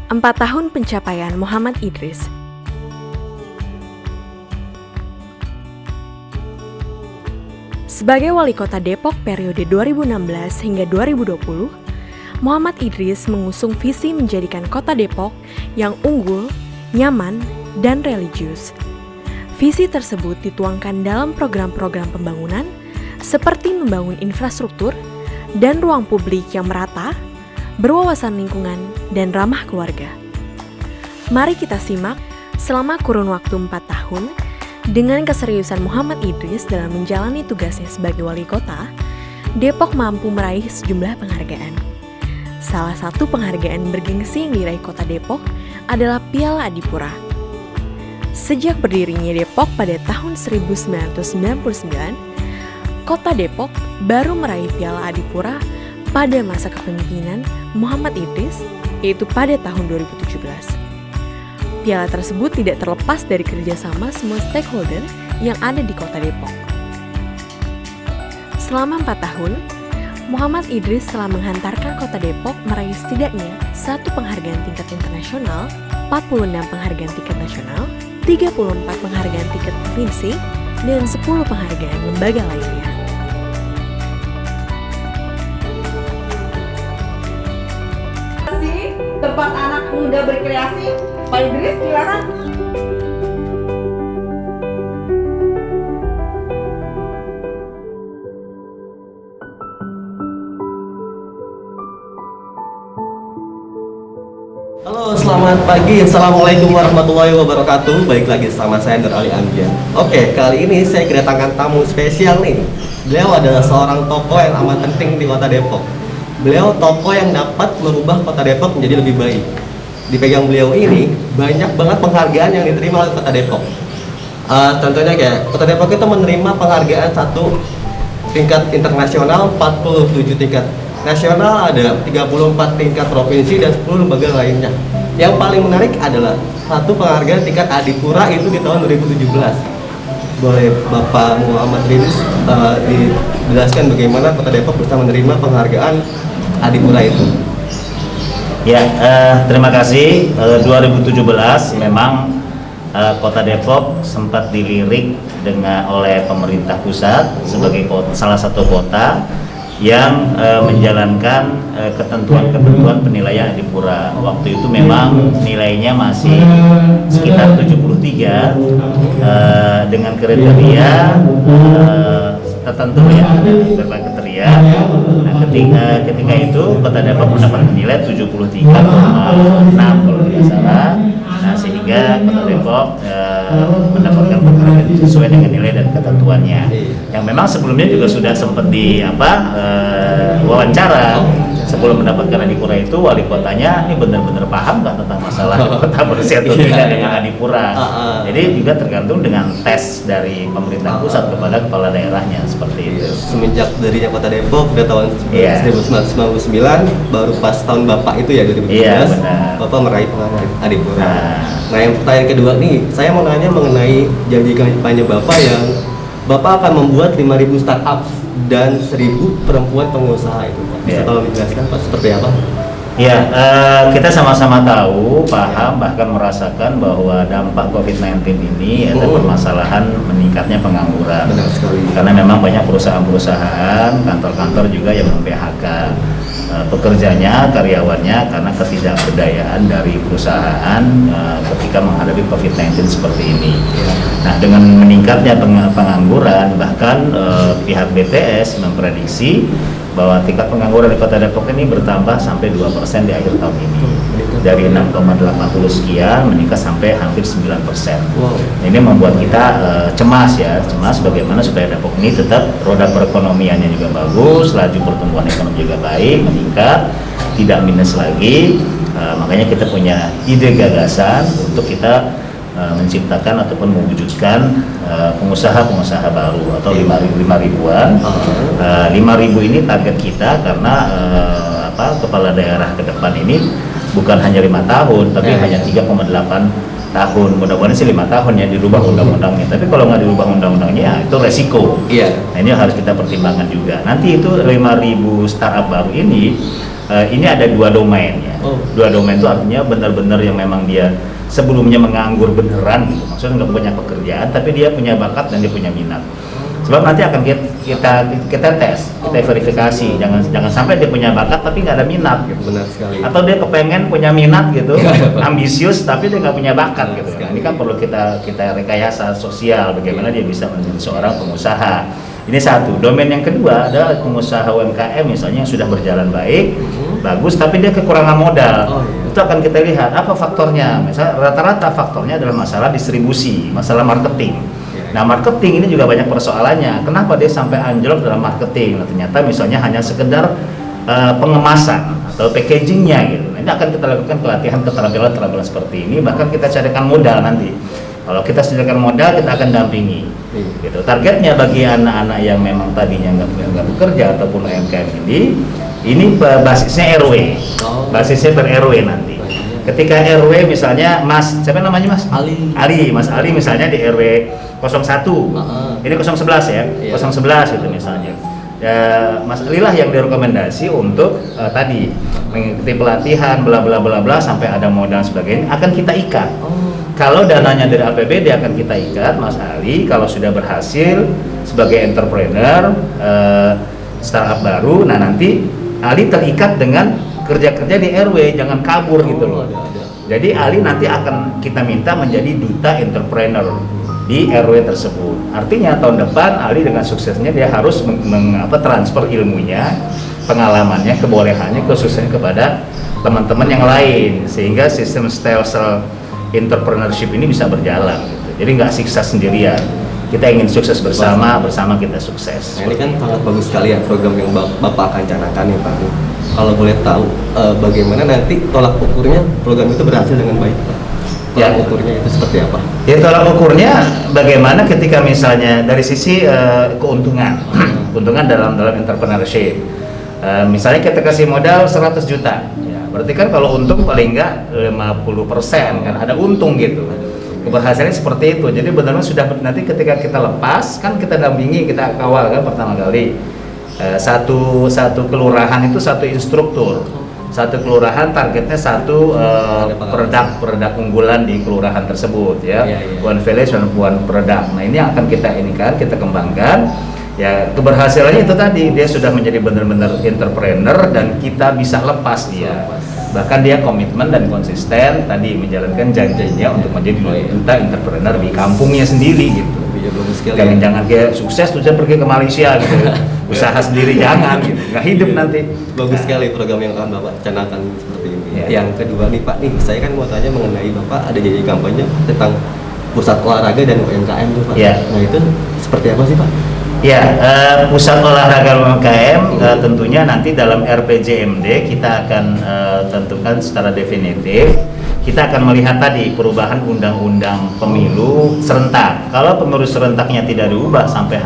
4 tahun pencapaian Muhammad Idris. Sebagai wali kota Depok periode 2016 hingga 2020, Muhammad Idris mengusung visi menjadikan kota Depok yang unggul, nyaman, dan religius. Visi tersebut dituangkan dalam program-program pembangunan seperti membangun infrastruktur dan ruang publik yang merata, berwawasan lingkungan, dan ramah keluarga. Mari kita simak selama kurun waktu 4 tahun dengan keseriusan Muhammad Idris dalam menjalani tugasnya sebagai wali kota, Depok mampu meraih sejumlah penghargaan. Salah satu penghargaan bergengsi yang diraih kota Depok adalah Piala Adipura. Sejak berdirinya Depok pada tahun 1999, kota Depok baru meraih Piala Adipura pada masa kepemimpinan Muhammad Idris, yaitu pada tahun 2017. Piala tersebut tidak terlepas dari kerjasama semua stakeholder yang ada di kota Depok. Selama 4 tahun, Muhammad Idris telah menghantarkan kota Depok meraih setidaknya 1 penghargaan tingkat internasional, 46 penghargaan tingkat nasional, 34 penghargaan tingkat provinsi, dan 10 penghargaan lembaga lainnya. Tempat anak muda berkreasi, Pak Idris silakan. Halo, selamat pagi. Assalamualaikum warahmatullahi wabarakatuh. Baik lagi sama saya Nur Ali Amjad. Oke, kali ini saya kedatangan tamu spesial nih. Beliau adalah seorang tokoh yang amat penting di kota Depok. Beliau tokoh yang dapat merubah kota Depok menjadi lebih baik. Dipegang beliau ini, banyak banget penghargaan yang diterima oleh kota Depok. Contohnya kayak, kota Depok itu menerima penghargaan 1 tingkat internasional, 47 tingkat nasional, ada 34 tingkat provinsi, dan 10 lembaga lainnya. Yang paling menarik adalah 1 penghargaan tingkat Adipura itu di tahun 2017. Boleh Bapak Muhammad Idris dijelaskan bagaimana kota Depok bisa menerima penghargaan Adipura itu? Ya, terima kasih. 2017 memang kota Depok sempat dilirik oleh pemerintah pusat sebagai salah satu kota yang menjalankan ketentuan-ketentuan penilaian Adipura. Waktu itu memang nilainya masih sekitar 73 dengan kriteria tertentu ya, berbagai kriteria. Nah, ketika itu kota Depok mendapat nilai 73,6 kalau tidak salah. Nah, sehingga kota Depok mendapatkan penghargaan sesuai dengan nilai dan ketentuannya. Yang memang sebelumnya juga sudah sempat wawancara sebelum mendapatkan Adipura itu, wali kotanya ini benar-benar paham nggak tentang masalah kota bersih atau tidak dengan Adipura. Jadi juga tergantung dengan tes dari pemerintah pusat kepada kepala daerahnya seperti itu. Semenjak darinya kota Depok pada tahun 1999, baru pas tahun Bapak itu ya 2017, Bapak meraih penghargaan Adipura. Nah, yang pertanyaan kedua nih, saya mau nanya mengenai janji kampanye Bapak yang Bapak akan membuat 5.000 startup dan 1.000 perempuan pengusaha itu. Bisa tolong dijelaskan Pak seperti apa? Ya, kita sama-sama tahu, paham, bahkan merasakan bahwa dampak COVID-19 ini ada permasalahan meningkatnya pengangguran. Benar sekali. Karena memang banyak perusahaan-perusahaan, kantor-kantor juga yang mem-PHK pekerjanya, karyawannya karena ketidakberdayaan dari perusahaan ketika menghadapi COVID-19 seperti ini. Nah, dengan meningkatnya pengangguran, bahkan pihak BPS memprediksi bahwa tingkat pengangguran di Kota Depok ini bertambah sampai 2% di akhir tahun ini. Dari 6,80 sekian meningkat sampai hampir 9%. Ini membuat kita cemas bagaimana supaya Depok ini tetap roda perekonomiannya juga bagus, laju pertumbuhan ekonomi juga baik, meningkat, tidak minus lagi. Makanya kita punya ide gagasan untuk kita menciptakan ataupun mewujudkan pengusaha-pengusaha baru atau 5.000-an. 5.000 ini target kita karena kepala daerah ke depan ini bukan hanya 5 tahun tapi hanya 3,8 tahun. Mudah-mudahan sih 5 tahun ya dirubah undang-undangnya. Tapi kalau nggak dirubah undang-undangnya itu resiko. Nah, ini harus kita pertimbangkan juga. Nanti itu 5.000 startup baru ini ada 2 domain ya. Oh. 2 domain itu artinya benar-benar yang memang dia sebelumnya menganggur beneran gitu. Maksudnya nggak punya pekerjaan tapi dia punya bakat dan dia punya minat. Sebab nanti akan kita tes, kita verifikasi, jangan sampai dia punya bakat tapi nggak ada minat gitu. Benar sekali. Atau dia kepengen punya minat gitu, ambisius tapi dia nggak punya bakat gitu. Ini kan perlu kita rekayasa sosial bagaimana dia bisa menjadi seorang pengusaha. Ini satu. Domain yang kedua adalah pengusaha UMKM misalnya yang sudah berjalan baik, bagus tapi dia kekurangan modal. Itu akan kita lihat apa faktornya. Misalnya rata-rata faktornya adalah masalah distribusi, masalah marketing. Nah, marketing ini juga banyak persoalannya. Kenapa dia sampai anjlok dalam marketing? Nah, ternyata misalnya hanya sekedar pengemasan atau packagingnya gitu. Nah, ini akan kita lakukan pelatihan keterampilan seperti ini. Bahkan kita carikan modal nanti. Kalau kita sediakan modal, kita akan dampingi. Gitu. Targetnya bagi anak-anak yang memang tadinya nggak bekerja ataupun UMKM ini basisnya RW. Basisnya per RW nanti. Ketika RW misalnya Mas, siapa namanya Mas? Ali. Mas Ali misalnya di RW 01. Ini 011 ya. Iya. 011 itu misalnya. Ya, Mas Ali lah yang direkomendasi untuk tadi mengikuti pelatihan bla bla bla bla sampai ada modal sebagainya akan kita ikat. Kalau dananya dari APBD akan kita ikat Mas Ali kalau sudah berhasil sebagai entrepreneur startup baru. Nah, nanti Ali terikat dengan kerja-kerja di RW, jangan kabur gitu loh. Jadi Ali nanti akan kita minta menjadi duta entrepreneur di RW tersebut. Artinya tahun depan Ali dengan suksesnya dia harus transfer ilmunya, pengalamannya, kebolehannya, khususnya kepada teman-teman yang lain sehingga sistem stelsel entrepreneurship ini bisa berjalan gitu. Jadi nggak siksa sendirian. Kita ingin sukses bersama kita sukses. Nah, ini kan sangat bagus sekali ya program yang Bapak akan canangkan ya Pak. Kalau boleh tahu bagaimana nanti tolak ukurnya program itu berhasil dengan baik Pak? Tolak ukurnya itu seperti apa? Ya, tolak ukurnya bagaimana ketika misalnya dari sisi keuntungan dalam entrepreneurship. Misalnya kita kasih modal 100 juta. Ya, berarti kan kalau untung paling enggak 50% kan ada untung gitu. Keberhasilannya seperti itu. Jadi benar-benar sudah nanti ketika kita lepas kan kita dampingi, kita kawal kan pertama kali. Satu kelurahan itu satu instruktur. Satu kelurahan targetnya satu produk unggulan di kelurahan tersebut ya. One village one product. Nah, ini yang akan kita kembangkan. Ya, keberhasilannya itu tadi dia sudah menjadi benar-benar entrepreneur dan kita bisa lepas dia. Bahkan dia komitmen dan konsisten tadi menjalankan janjinya untuk menjadi duta entrepreneur di kampungnya sendiri gitu. Jangan dia sukses terus pergi ke Malaysia gitu. Usaha sendiri jangan gitu. Nggak hidup nanti. Bagus sekali program yang akan Bapak canangkan seperti ini. Yang kedua nih Pak, saya kan mau tanya mengenai Bapak ada janji kampanye tentang pusat olahraga dan UMKM tuh Pak. Nah, itu seperti apa sih Pak? Ya, pusat olahraga UMKM tentunya nanti dalam RPJMD kita akan tentukan secara definitif. Kita akan melihat tadi perubahan undang-undang pemilu serentak. Kalau pemilu serentaknya tidak diubah sampai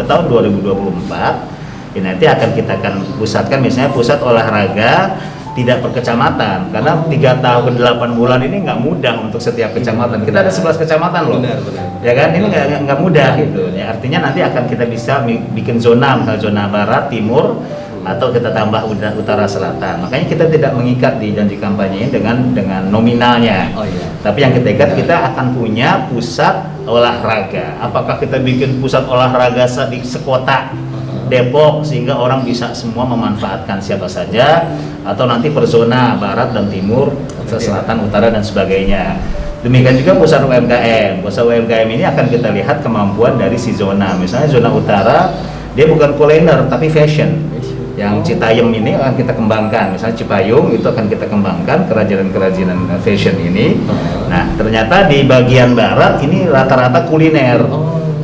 tahun 2024, ya nanti kita akan pusatkan misalnya pusat olahraga tidak per kecamatan, karena 3 tahun 8 bulan ini nggak mudah untuk setiap kecamatan. Kita ada 11 kecamatan loh, ya kan? Ini nggak mudah gitu. Ya, artinya nanti akan kita bisa bikin zona, misalnya zona barat, timur, atau kita tambah utara, selatan. Makanya kita tidak mengikat di janji kampanye ini dengan nominalnya. Tapi yang kita ikat kita akan punya pusat olahraga. Apakah kita bikin pusat olahraga di sekota Depok sehingga orang bisa semua memanfaatkan siapa saja, atau nanti per zona barat dan timur, selatan, utara dan sebagainya. Demikian juga pusat UMKM. Pusat UMKM ini akan kita lihat kemampuan dari si zona. Misalnya zona utara dia bukan kuliner tapi fashion. Yang Citayam ini akan kita kembangkan. Misalnya Cipayung itu akan kita kembangkan kerajinan fashion ini. Nah, ternyata di bagian barat ini rata-rata kuliner.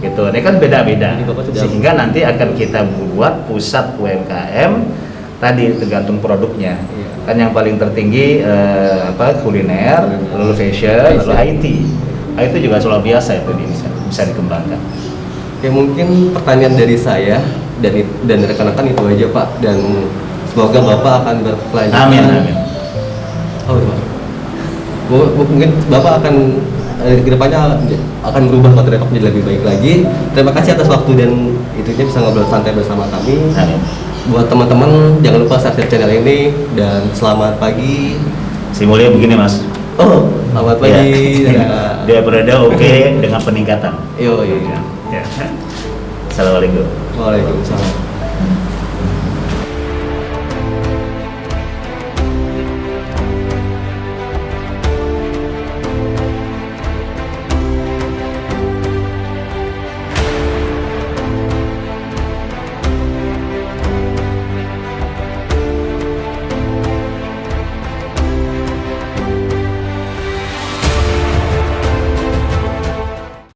Gitu. Ini kan beda-beda, sehingga nanti akan kita buat pusat UMKM tadi tergantung produknya. Kan yang paling tertinggi kuliner, lalu fashion, lalu IT. IT juga selalu biasa itu bisa dikembangkan. Ya, mungkin pertanyaan dari saya dan rekan-rekan itu aja Pak, dan semoga Bapak akan berkelanjutan. Amin. Mungkin Bapak akan kedepannya akan berubah Kota Depok menjadi lebih baik lagi. Terima kasih atas waktu dan itunya bisa ngobrol santai bersama kami. Buat teman-teman jangan lupa subscribe channel ini dan selamat pagi. Si mulia begini Mas. Oh, selamat pagi. Ya. Dia berada oke dengan peningkatan. Yo, iya. Ya. Assalamualaikum. Waalaikumsalam.